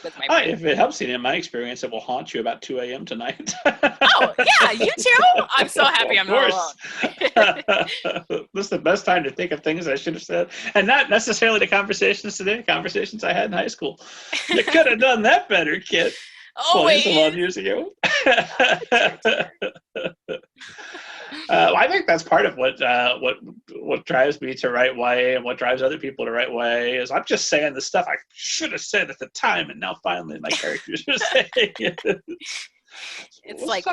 with my brain. If it helps you, in my experience, it will haunt you about 2 a.m. tonight. Oh, yeah, you too? I'm so happy I'm not alone. This is the best time to think of things I should have said. And not necessarily the conversations today, conversations I had in high school. You could have done that better, kid. 20 some odd years ago. I think that's part of what drives me to write YA and what drives other people to write YA is I'm just saying the stuff I should have said at the time, and now finally my characters are saying it. It's like,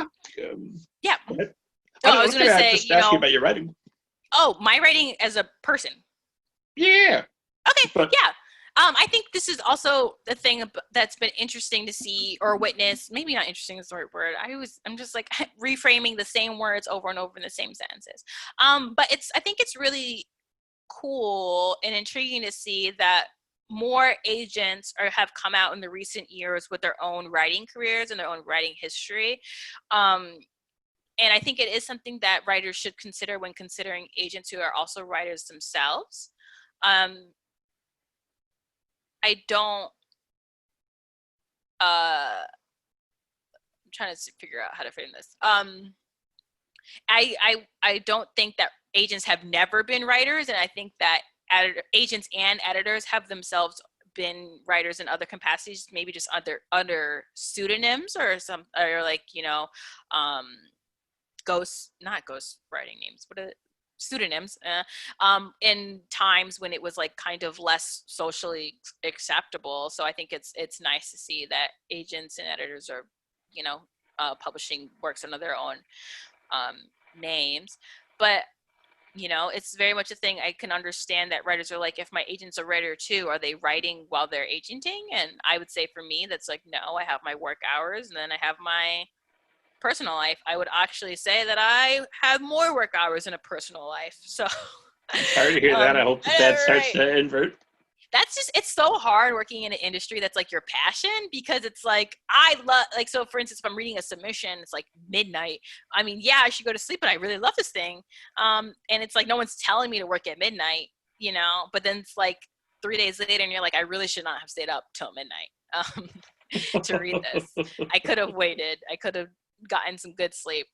yeah. I was going to say, just ask you about your writing. Oh, my writing as a person. Yeah. Okay. Yeah. I think this is also the thing that's been interesting to see or witness. Maybe not interesting is the right word. I'm just like reframing the same words over and over in the same sentences. But I think it's really cool and intriguing to see that more agents have come out in the recent years with their own writing careers and their own writing history. And I think it is something that writers should consider when considering agents who are also writers themselves. I'm trying to figure out how to frame this. I don't think that agents have never been writers, and I think that agents and editors have themselves been writers in other capacities, maybe just under pseudonyms or like, not ghost writing names, but pseudonyms in times when it was like kind of less socially acceptable. So I think it's nice to see that agents and editors are, publishing works under their own names. But it's very much a thing. I can understand that writers are like, if my agent's a writer too, are they writing while they're agenting? And I would say for me, that's like, no, I have my work hours and then I have my personal life. I would actually say that I have more work hours in a personal life. So sorry to hear that. I hope that starts to invert. That's just, it's so hard working in an industry that's like your passion, because it's like, I love, like, so for instance, if I'm reading a submission, it's like midnight. I mean, yeah, I should go to sleep, but I really love this thing. And it's like, no one's telling me to work at midnight, but then it's like 3 days later and you're like, I really should not have stayed up till midnight to read this. I could have waited. I could have gotten some good sleep.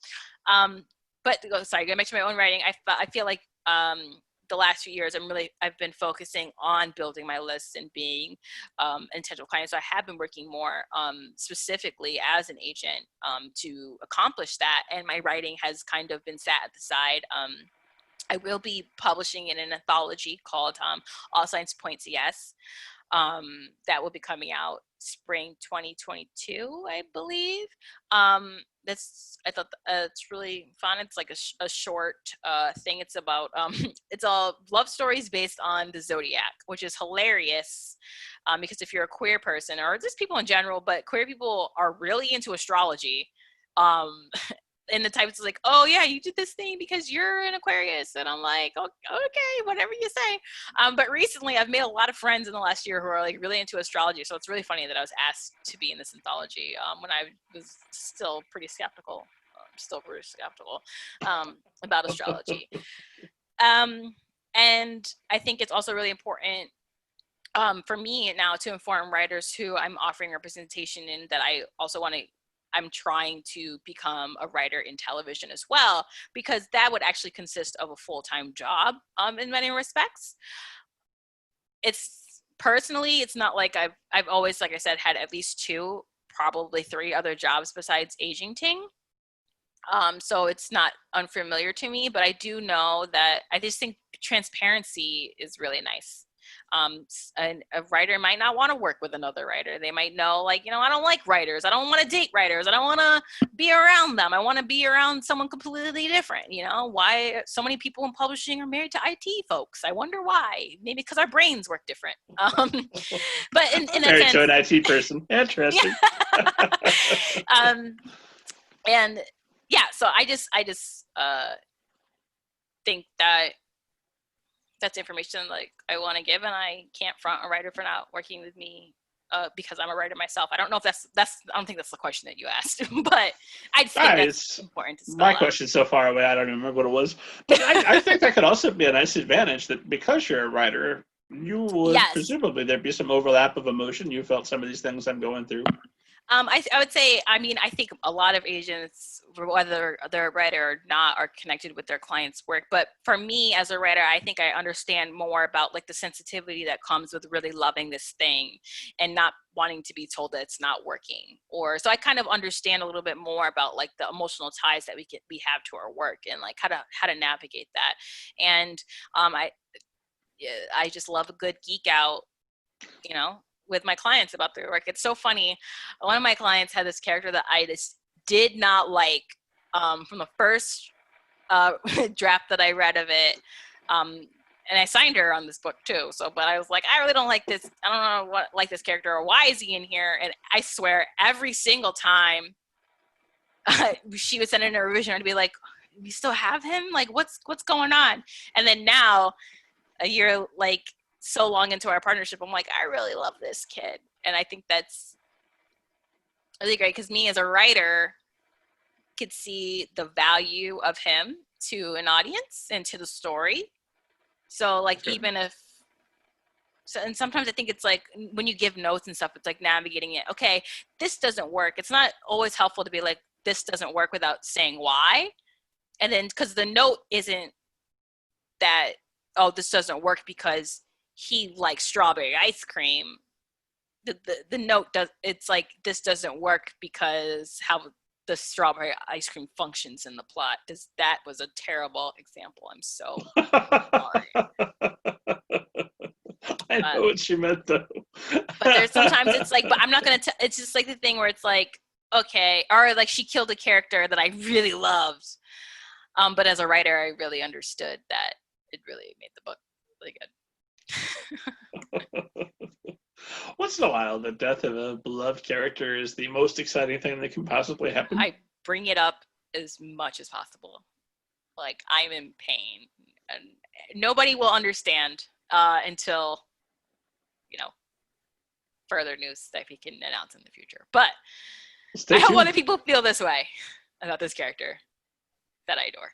But sorry, going back to my own writing, I feel like the last few years I've been focusing on building my lists and being intentional client. So I have been working more specifically as an agent to accomplish that, and my writing has kind of been sat at the side. I will be publishing in an anthology called All Signs Points Yes. That will be coming out spring 2022, I believe. I thought it's really fun. It's like a short thing. It's about it's all love stories based on the zodiac, which is hilarious because if you're a queer person, or just people in general, but queer people are really into astrology. And the types is like, oh yeah, you did this thing because you're an Aquarius, and I'm like, okay, whatever you say. But recently I've made a lot of friends in the last year who are like really into astrology, so it's really funny that I was asked to be in this anthology when I was still pretty skeptical. About astrology. And I think it's also really important for me now to inform writers who I'm offering representation in, that I also I'm trying to become a writer in television as well, because that would actually consist of a full-time job in many respects. It's not like I've always, like I said, had at least 2, probably 3 other jobs besides agenting. So it's not unfamiliar to me, but I do know that I just think transparency is really nice. And a writer might not want to work with another writer. They might know, like, I don't like writers. I don't want to date writers. I don't want to be around them. I want to be around someone completely different. Why so many people in publishing are married to IT folks? I wonder why. Maybe because our brains work different. But in a married sense, to an IT person. Interesting. And yeah, so I just think that that's information like I want to give, and I can't front a writer for not working with me because I'm a writer myself. I don't know if that's I don't think that's the question that you asked, but I think that's important to spell my out. question's so far away, I don't even remember what it was. But I think that could also be a nice advantage, that because you're a writer, You would Yes. presumably there'd be some overlap of emotion. You felt some of these things I'm going through. I would say, I mean, I think a lot of agents, whether they're a writer or not, are connected with their clients' work. But for me as a writer, I think I understand more about like the sensitivity that comes with really loving this thing and not wanting to be told that it's not working. Or so I kind of understand a little bit more about like the emotional ties that we have to our work and like how to navigate that. And I just love a good geek out, you know, with my clients about their work. It's so funny. One of my clients had this character that I just did not like from the first draft that I read of it. And I signed her on this book too. So, but I was like, I really don't like this. I don't know what like this character or why is he in here? And I swear, every single time she would send in a revision and be like, "We still have him? Like, what's going on?" And then now, a year like so long into our partnership, I'm like, I really love this kid. And I think that's really great because me as a writer could see the value of him to an audience and to the story. So like Okay. even if so, and sometimes I think it's like when you give notes and stuff, it's like navigating it. Okay, this doesn't work. It's not always helpful to be like, this doesn't work without saying why. And then because the note isn't that, oh, this doesn't work because he likes strawberry ice cream. The note does, it's like, this doesn't work because how the strawberry ice cream functions in the plot. That was a terrible example. I'm so sorry. I know what she meant though. But there's sometimes it's like, but I'm not going to, it's just like the thing where it's like, okay, or like she killed a character that I really loved. But as a writer, I really understood that it really made the book really good. Once in a while, the death of a beloved character is the most exciting thing that can possibly happen. I bring it up as much as possible. Like, I'm in pain, and nobody will understand until, you know, further news that we can announce in the future. But Stay I hope tuned. other people feel this way about this character that I adore.